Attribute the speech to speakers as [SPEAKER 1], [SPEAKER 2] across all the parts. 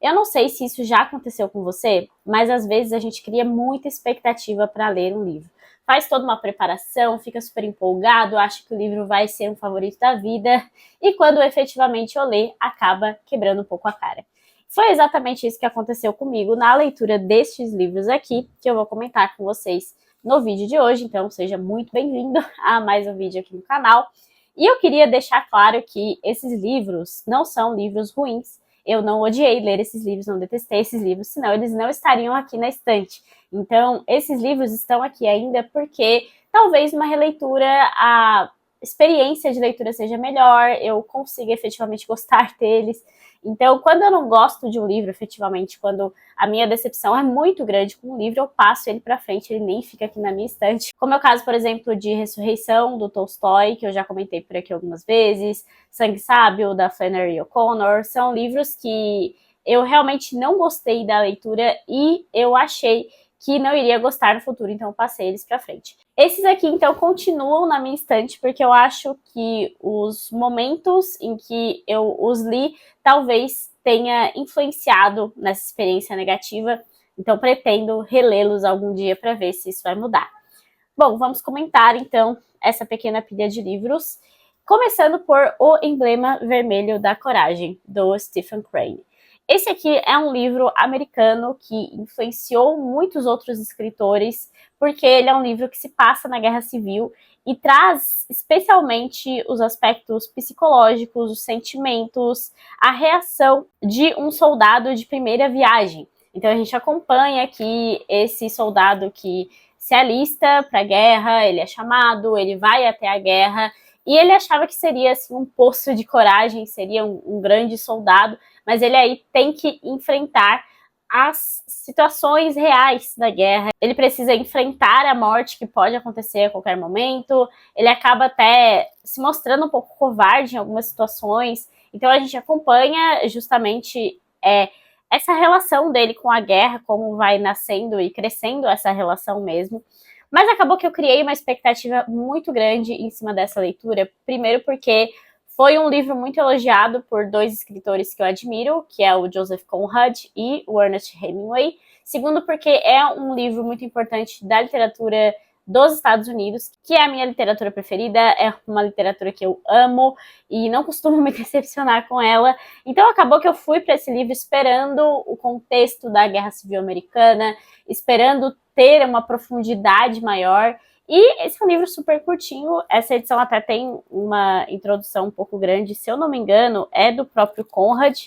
[SPEAKER 1] Eu não sei se isso já aconteceu com você, mas às vezes a gente cria muita expectativa para ler um livro. Faz toda uma preparação, fica super empolgado, acha que o livro vai ser um favorito da vida, e quando efetivamente eu ler, acaba quebrando um pouco a cara. Foi exatamente isso que aconteceu comigo na leitura destes livros aqui, que eu vou comentar com vocês no vídeo de hoje, então seja muito bem-vindo a mais um vídeo aqui no canal. E eu queria deixar claro que esses livros não são livros ruins. Eu não odiei ler esses livros, não detestei esses livros, senão eles não estariam aqui na estante. Então, esses livros estão aqui ainda porque talvez uma releitura, a experiência de leitura seja melhor, eu consiga efetivamente gostar deles. Então, quando eu não gosto de um livro, efetivamente, quando a minha decepção é muito grande com um livro, eu passo ele pra frente, ele nem fica aqui na minha estante. Como é o caso, por exemplo, de Ressurreição, do Tolstói, que eu já comentei por aqui algumas vezes, Sangue Sábio, da Flannery O'Connor, são livros que eu realmente não gostei da leitura e eu achei que não iria gostar no futuro, então eu passei eles pra frente. Esses aqui, então, continuam na minha estante, porque eu acho que os momentos em que eu os li, talvez tenha influenciado nessa experiência negativa, então pretendo relê-los algum dia para ver se isso vai mudar. Bom, vamos comentar, então, essa pequena pilha de livros, começando por O Emblema Vermelho da Coragem, do Stephen Crane. Esse aqui é um livro americano que influenciou muitos outros escritores, porque ele é um livro que se passa na Guerra Civil e traz especialmente os aspectos psicológicos, os sentimentos, a reação de um soldado de primeira viagem. Então a gente acompanha aqui esse soldado que se alista para a guerra, ele é chamado, ele vai até a guerra, e ele achava que seria assim, um poço de coragem, seria um grande soldado, mas ele aí tem que enfrentar as situações reais da guerra. Ele precisa enfrentar a morte que pode acontecer a qualquer momento, ele acaba até se mostrando um pouco covarde em algumas situações, então a gente acompanha justamente essa relação dele com a guerra, como vai nascendo e crescendo essa relação mesmo. Mas acabou que eu criei uma expectativa muito grande em cima dessa leitura, primeiro porque foi um livro muito elogiado por dois escritores que eu admiro, que é o Joseph Conrad e o Ernest Hemingway. Segundo, porque é um livro muito importante da literatura dos Estados Unidos, que é a minha literatura preferida, é uma literatura que eu amo e não costumo me decepcionar com ela. Então acabou que eu fui para esse livro esperando o contexto da Guerra Civil Americana, esperando ter uma profundidade maior. E esse é um livro super curtinho, essa edição até tem uma introdução um pouco grande, se eu não me engano, é do próprio Conrad.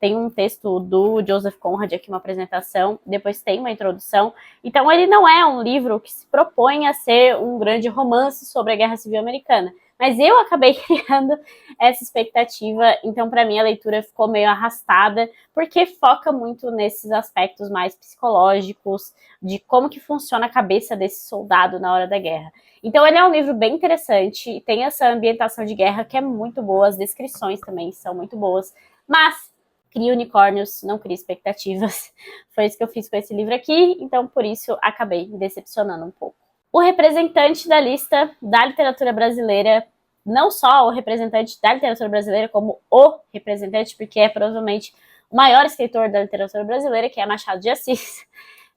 [SPEAKER 1] Tem um texto do Joseph Conrad aqui, uma apresentação, depois tem uma introdução. Então ele não é um livro que se propõe a ser um grande romance sobre a Guerra Civil Americana. Mas eu acabei criando essa expectativa, então para mim a leitura ficou meio arrastada, porque foca muito nesses aspectos mais psicológicos, de como que funciona a cabeça desse soldado na hora da guerra. Então ele é um livro bem interessante, tem essa ambientação de guerra que é muito boa, as descrições também são muito boas, mas cria unicórnios, não cria expectativas. Foi isso que eu fiz com esse livro aqui, então por isso acabei me decepcionando um pouco. O representante da lista da literatura brasileira, não só o representante da literatura brasileira, como o representante, porque é provavelmente o maior escritor da literatura brasileira, que é Machado de Assis,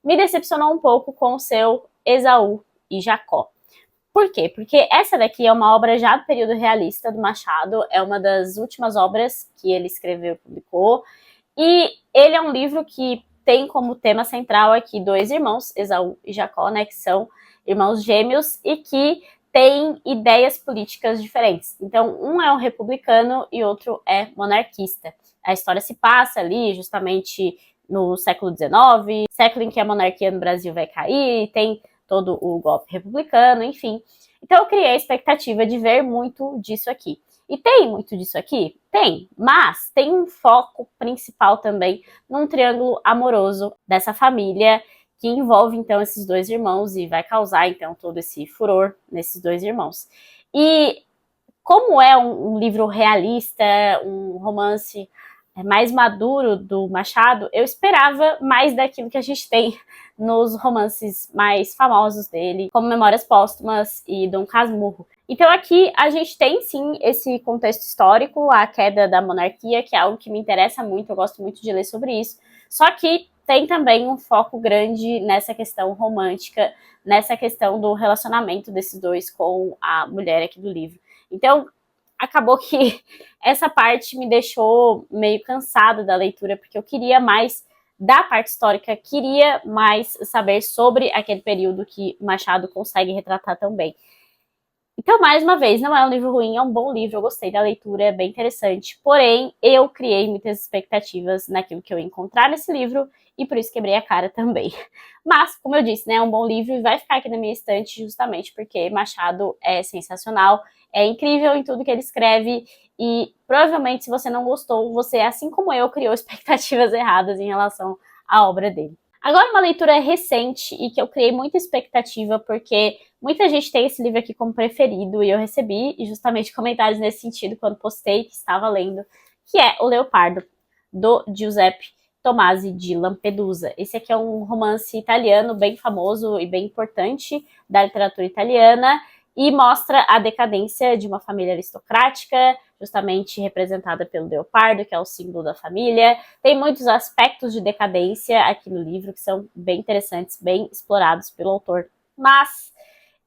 [SPEAKER 1] me decepcionou um pouco com o seu Esaú e Jacó. Por quê? Porque essa daqui é uma obra já do período realista do Machado, é uma das últimas obras que ele escreveu e publicou, e ele é um livro que tem como tema central aqui dois irmãos, Esaú e Jacó, né, que são irmãos gêmeos e que têm ideias políticas diferentes. Então, um é um republicano e outro é monarquista. A história se passa ali justamente no século XIX, século em que a monarquia no Brasil vai cair, tem todo o golpe republicano, enfim. Então eu criei a expectativa de ver muito disso aqui. E tem muito disso aqui? Tem, mas tem um foco principal também num triângulo amoroso dessa família que envolve então esses dois irmãos e vai causar então todo esse furor nesses dois irmãos. E como é um livro realista, um romance mais maduro do Machado, eu esperava mais daquilo que a gente tem nos romances mais famosos dele, como Memórias Póstumas e Dom Casmurro. Então aqui a gente tem sim esse contexto histórico, a queda da monarquia, que é algo que me interessa muito, eu gosto muito de ler sobre isso, só que tem também um foco grande nessa questão romântica, nessa questão do relacionamento desses dois com a mulher aqui do livro. Então, acabou que essa parte me deixou meio cansada da leitura, porque eu queria mais da parte histórica, queria mais saber sobre aquele período que Machado consegue retratar tão bem. Então, mais uma vez, não é um livro ruim, é um bom livro, eu gostei da leitura, é bem interessante. Porém, eu criei muitas expectativas naquilo que eu ia encontrar nesse livro e por isso quebrei a cara também. Mas, como eu disse, né, é um bom livro e vai ficar aqui na minha estante justamente porque Machado é sensacional, é incrível em tudo que ele escreve e provavelmente se você não gostou, você, assim como eu, criou expectativas erradas em relação à obra dele. Agora, uma leitura recente e que eu criei muita expectativa, porque muita gente tem esse livro aqui como preferido, e eu recebi justamente comentários nesse sentido quando postei que estava lendo, que é O Leopardo, do Giuseppe Tomasi de Lampedusa. Esse aqui é um romance italiano bem famoso e bem importante da literatura italiana, e mostra a decadência de uma família aristocrática, justamente representada pelo leopardo, que é o símbolo da família. Tem muitos aspectos de decadência aqui no livro que são bem interessantes, bem explorados pelo autor. Mas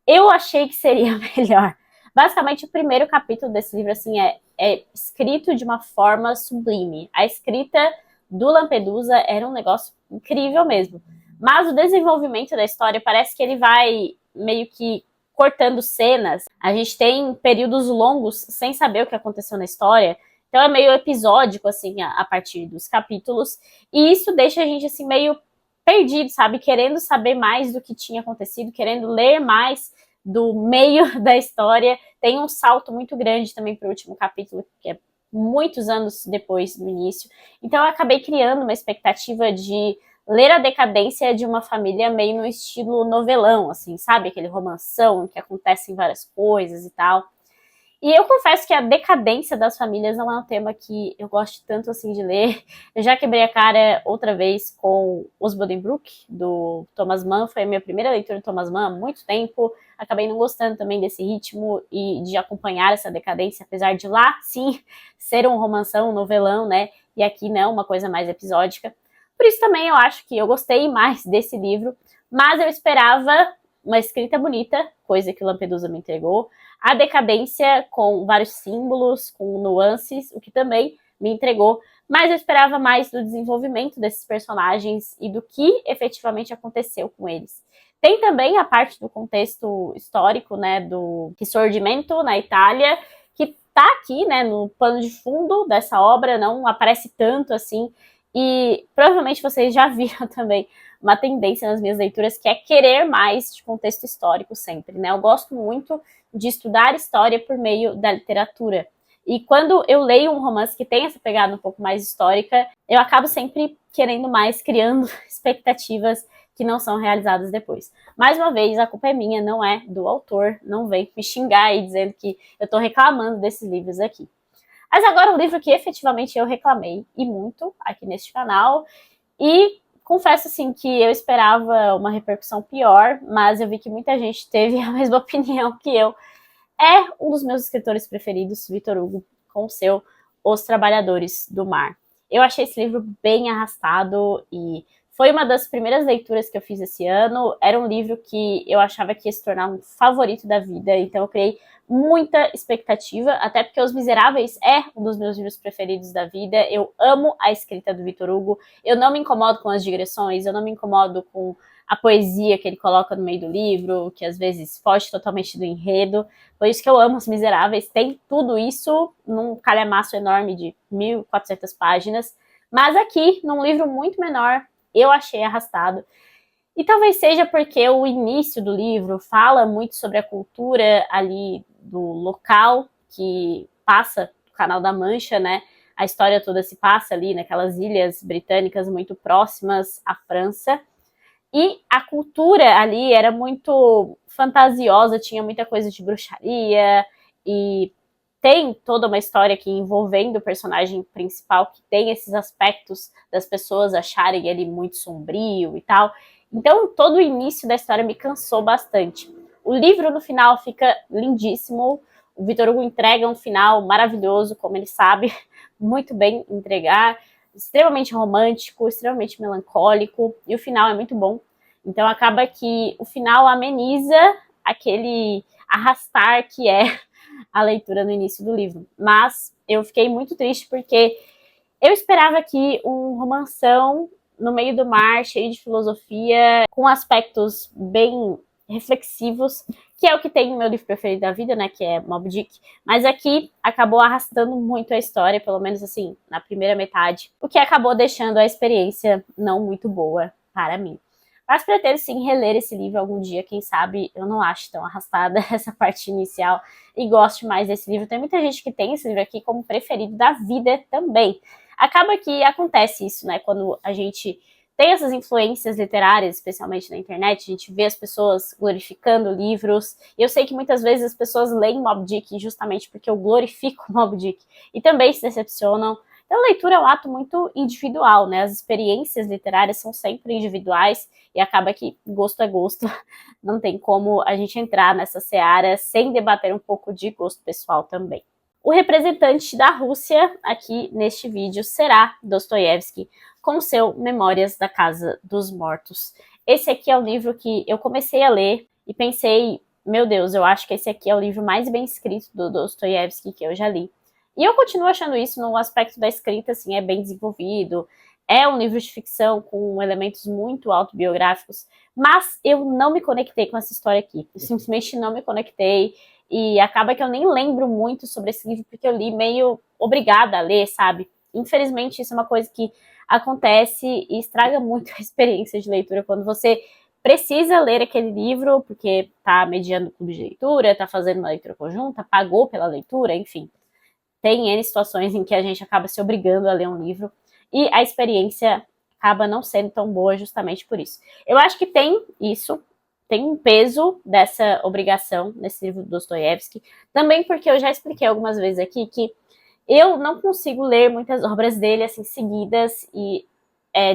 [SPEAKER 1] eu achei que seria melhor. Basicamente, o primeiro capítulo desse livro assim, é escrito de uma forma sublime. A escrita do Lampedusa era um negócio incrível mesmo. Mas o desenvolvimento da história parece que ele vai meio que cortando cenas. A gente tem períodos longos sem saber o que aconteceu na história. Então é meio episódico, assim, a partir dos capítulos. E isso deixa a gente, assim, meio perdido, sabe? Querendo saber mais do que tinha acontecido, querendo ler mais do meio da história. Tem um salto muito grande também para o último capítulo, que é muitos anos depois do início. Então eu acabei criando uma expectativa de ler a decadência de uma família meio no estilo novelão, assim, sabe? Aquele romanção que acontecem várias coisas e tal. E eu confesso que a decadência das famílias não é um tema que eu gosto tanto assim de ler. Eu já quebrei a cara outra vez com Os Buddenbrook, do Thomas Mann. Foi a minha primeira leitura de Thomas Mann há muito tempo. Acabei não gostando também desse ritmo e de acompanhar essa decadência, apesar de lá, sim, ser um romanção, um novelão, né? E aqui não, uma coisa mais episódica. Por isso também eu acho que eu gostei mais desse livro, mas eu esperava uma escrita bonita, coisa que o Lampedusa me entregou, a decadência com vários símbolos, com nuances, o que também me entregou, mas eu esperava mais do desenvolvimento desses personagens e do que efetivamente aconteceu com eles. Tem também a parte do contexto histórico, né, do Risorgimento na Itália, que tá aqui, né, no pano de fundo dessa obra, não aparece tanto assim, e provavelmente vocês já viram também uma tendência nas minhas leituras, que é querer mais de contexto histórico sempre, né? Eu gosto muito de estudar história por meio da literatura. E quando eu leio um romance que tem essa pegada um pouco mais histórica, eu acabo sempre querendo mais, criando expectativas que não são realizadas depois. Mais uma vez, a culpa é minha, não é do autor, não vem me xingar aí dizendo que eu tô reclamando desses livros aqui. Mas agora um livro que efetivamente eu reclamei, e muito, aqui neste canal, e confesso assim que eu esperava uma repercussão pior, mas eu vi que muita gente teve a mesma opinião que eu. É um dos meus escritores preferidos, Victor Hugo, com o seu Os Trabalhadores do Mar. Eu achei esse livro bem arrastado e foi uma das primeiras leituras que eu fiz esse ano. Era um livro que eu achava que ia se tornar um favorito da vida, então eu criei muita expectativa, até porque Os Miseráveis é um dos meus livros preferidos da vida. Eu amo a escrita do Victor Hugo, eu não me incomodo com as digressões, eu não me incomodo com a poesia que ele coloca no meio do livro, que às vezes foge totalmente do enredo. Por isso que eu amo Os Miseráveis. Tem tudo isso num calhamaço enorme de 1.400 páginas. Mas aqui, num livro muito menor, eu achei arrastado. E talvez seja porque o início do livro fala muito sobre a cultura ali do local que passa do Canal da Mancha, né? A história toda se passa ali naquelas ilhas britânicas muito próximas à França. E a cultura ali era muito fantasiosa, tinha muita coisa de bruxaria, e tem toda uma história aqui envolvendo o personagem principal, que tem esses aspectos das pessoas acharem ele muito sombrio e tal. Então, todo o início da história me cansou bastante. O livro no final fica lindíssimo. O Victor Hugo entrega um final maravilhoso, como ele sabe muito bem entregar, extremamente romântico, extremamente melancólico, e o final é muito bom. Então acaba que o final ameniza aquele arrastar que é a leitura no início do livro. Mas eu fiquei muito triste porque eu esperava aqui um romanção no meio do mar, cheio de filosofia, com aspectos bem reflexivos, que é o que tem no meu livro preferido da vida, né, que é Moby Dick. Mas aqui acabou arrastando muito a história, pelo menos assim, na primeira metade, o que acabou deixando a experiência não muito boa para mim. Mas pretendo sim reler esse livro algum dia, quem sabe eu não acho tão arrastada essa parte inicial e goste mais desse livro. Tem muita gente que tem esse livro aqui como preferido da vida também. Acaba que acontece isso, né, quando a gente tem essas influências literárias, especialmente na internet, a gente vê as pessoas glorificando livros, e eu sei que muitas vezes as pessoas leem Moby Dick justamente porque eu glorifico Moby Dick, e também se decepcionam. Então, a leitura é um ato muito individual, né? As experiências literárias são sempre individuais, e acaba que gosto é gosto, não tem como a gente entrar nessa seara sem debater um pouco de gosto pessoal também. O representante da Rússia aqui neste vídeo será Dostoiévski, com seu Memórias da Casa dos Mortos. Esse aqui é o livro que eu comecei a ler e pensei, meu Deus, eu acho que esse aqui é o livro mais bem escrito do Dostoiévski que eu já li. E eu continuo achando isso no aspecto da escrita, assim, é bem desenvolvido, é um livro de ficção com elementos muito autobiográficos, mas eu não me conectei com essa história aqui, eu simplesmente não me conectei, e acaba que eu nem lembro muito sobre esse livro, porque eu li meio obrigada a ler, sabe? Infelizmente, isso é uma coisa que acontece e estraga muito a experiência de leitura quando você precisa ler aquele livro, porque tá mediando o clube de leitura, tá fazendo uma leitura conjunta, pagou pela leitura, enfim. Tem N situações em que a gente acaba se obrigando a ler um livro e a experiência acaba não sendo tão boa justamente por isso. Eu acho que tem isso, tem um peso dessa obrigação nesse livro do Dostoiévski, também porque eu já expliquei algumas vezes aqui que eu não consigo ler muitas obras dele assim seguidas e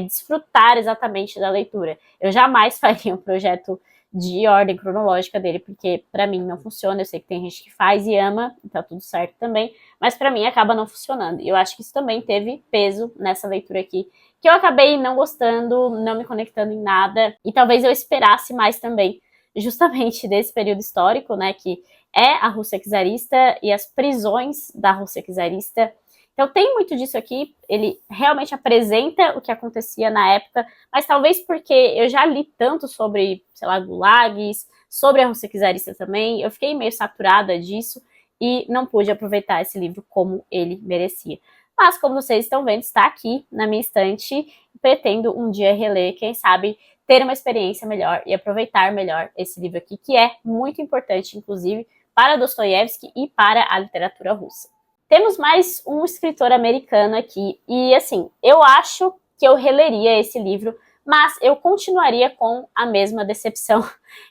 [SPEAKER 1] desfrutar exatamente da leitura. Eu jamais faria um projeto de ordem cronológica dele, porque para mim não funciona. Eu sei que tem gente que faz e ama, e tá tudo certo também, mas para mim acaba não funcionando. E eu acho que isso também teve peso nessa leitura aqui, que eu acabei não gostando, não me conectando em nada, e talvez eu esperasse mais também, justamente desse período histórico, né, que é a Rússia czarista e as prisões da Rússia czarista. Então tem muito disso aqui, ele realmente apresenta o que acontecia na época, mas talvez porque eu já li tanto sobre, sei lá, gulags, sobre a Rússia czarista também, eu fiquei meio saturada disso e não pude aproveitar esse livro como ele merecia. Mas como vocês estão vendo, está aqui na minha estante e pretendo um dia reler, quem sabe ter uma experiência melhor e aproveitar melhor esse livro aqui, que é muito importante, inclusive, para Dostoiévski e para a literatura russa. Temos mais um escritor americano aqui, e assim, eu acho que eu releria esse livro, mas eu continuaria com a mesma decepção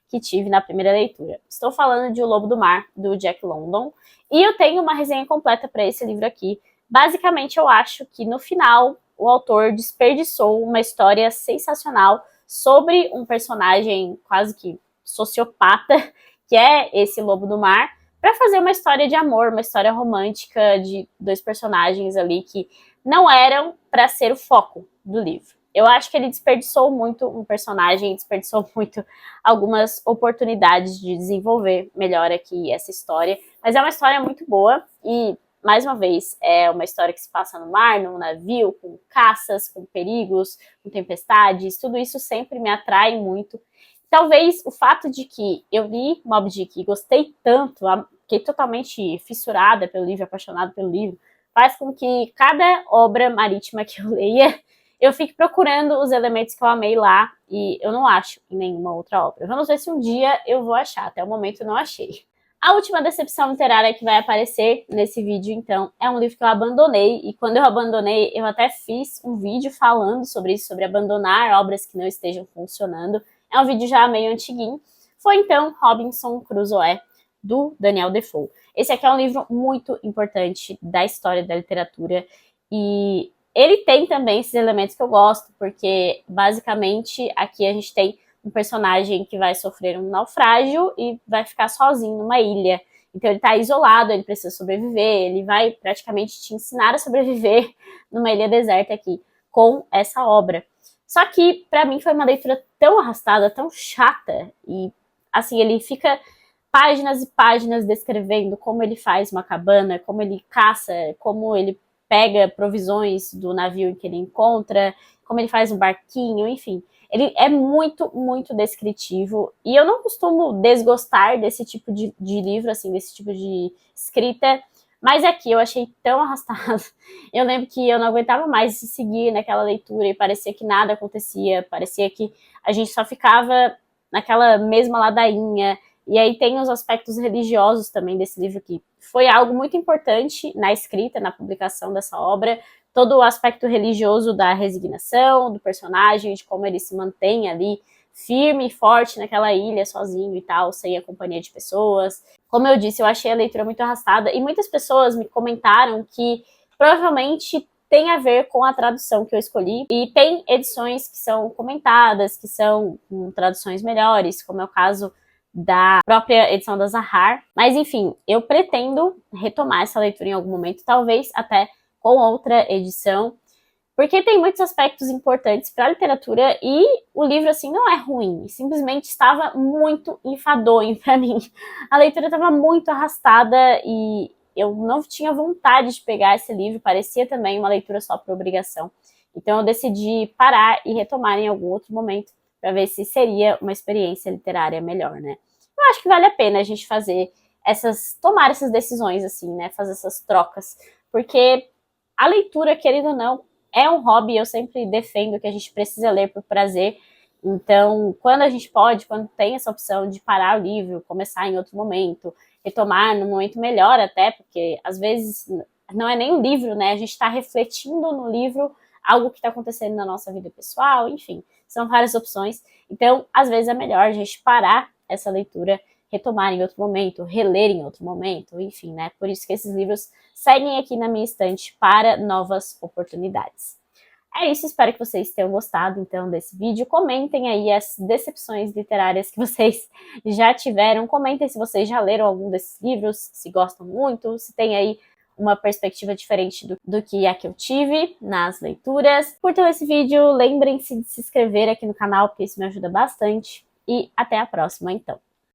[SPEAKER 1] que tive na primeira leitura. Estou falando de O Lobo do Mar, do Jack London, e eu tenho uma resenha completa para esse livro aqui. Basicamente, eu acho que no final o autor desperdiçou uma história sensacional sobre um personagem quase que sociopata, que é esse Lobo do Mar, para fazer uma história de amor, uma história romântica de dois personagens ali que não eram para ser o foco do livro. Eu acho que ele desperdiçou muito um personagem, desperdiçou muito algumas oportunidades de desenvolver melhor aqui essa história, mas é uma história muito boa e, mais uma vez, é uma história que se passa no mar, num navio, com caças, com perigos, com tempestades, tudo isso sempre me atrai muito. Talvez o fato de que eu li Moby Dick e gostei tanto, fiquei totalmente fissurada pelo livro, apaixonada pelo livro, faz com que cada obra marítima que eu leia, eu fique procurando os elementos que eu amei lá e eu não acho em nenhuma outra obra. Vamos ver se um dia eu vou achar, até o momento eu não achei. A última decepção literária que vai aparecer nesse vídeo, então, é um livro que eu abandonei, e quando eu abandonei, eu até fiz um vídeo falando sobre isso, sobre abandonar obras que não estejam funcionando. É um vídeo já meio antiguinho. Foi, então, Robinson Crusoe, do Daniel Defoe. Esse aqui é um livro muito importante da história da literatura, e ele tem também esses elementos que eu gosto, porque, basicamente, aqui a gente tem um personagem que vai sofrer um naufrágio e vai ficar sozinho numa ilha. Então ele tá isolado, ele precisa sobreviver, ele vai praticamente te ensinar a sobreviver numa ilha deserta aqui com essa obra. Só que para mim foi uma leitura tão arrastada, tão chata, e assim, ele fica páginas e páginas descrevendo como ele faz uma cabana, como ele caça, como ele pega provisões do navio em que ele encontra, como ele faz um barquinho, enfim. Ele é muito, muito descritivo. E eu não costumo desgostar desse tipo de livro, assim, desse tipo de escrita, mas aqui eu achei tão arrastado. Eu lembro que eu não aguentava mais seguir naquela leitura e parecia que nada acontecia, parecia que a gente só ficava naquela mesma ladainha. E aí tem os aspectos religiosos também desse livro, que foi algo muito importante na escrita, na publicação dessa obra, todo o aspecto religioso da resignação do personagem, de como ele se mantém ali firme e forte naquela ilha, sozinho e tal, sem a companhia de pessoas. Como eu disse, eu achei a leitura muito arrastada, e muitas pessoas me comentaram que provavelmente tem a ver com a tradução que eu escolhi, e tem edições que são comentadas, que são com traduções melhores, como é o caso da própria edição da Zahar. Mas enfim, eu pretendo retomar essa leitura em algum momento, talvez até com outra edição, porque tem muitos aspectos importantes para a literatura, e o livro, assim, não é ruim, simplesmente estava muito enfadonho para mim. A leitura estava muito arrastada e eu não tinha vontade de pegar esse livro, parecia também uma leitura só por obrigação. Então eu decidi parar e retomar em algum outro momento para ver se seria uma experiência literária melhor, né? Eu acho que vale a pena a gente tomar essas decisões, assim, né? Fazer essas trocas, porque a leitura, querendo ou não, é um hobby. Eu sempre defendo que a gente precisa ler por prazer. Então, quando a gente pode, quando tem essa opção de parar o livro, começar em outro momento, retomar num momento melhor até, porque às vezes não é nem o livro, né? A gente está refletindo no livro algo que está acontecendo na nossa vida pessoal, enfim, são várias opções. Então, às vezes é melhor a gente parar essa leitura, retomar em outro momento, reler em outro momento, enfim, né? Por isso que esses livros seguem aqui na minha estante para novas oportunidades. É isso, espero que vocês tenham gostado, então, desse vídeo. Comentem aí as decepções literárias que vocês já tiveram. Comentem se vocês já leram algum desses livros, se gostam muito, se tem aí uma perspectiva diferente do que a que eu tive nas leituras. Curtam esse vídeo, lembrem-se de se inscrever aqui no canal, porque isso me ajuda bastante. E até a próxima, então.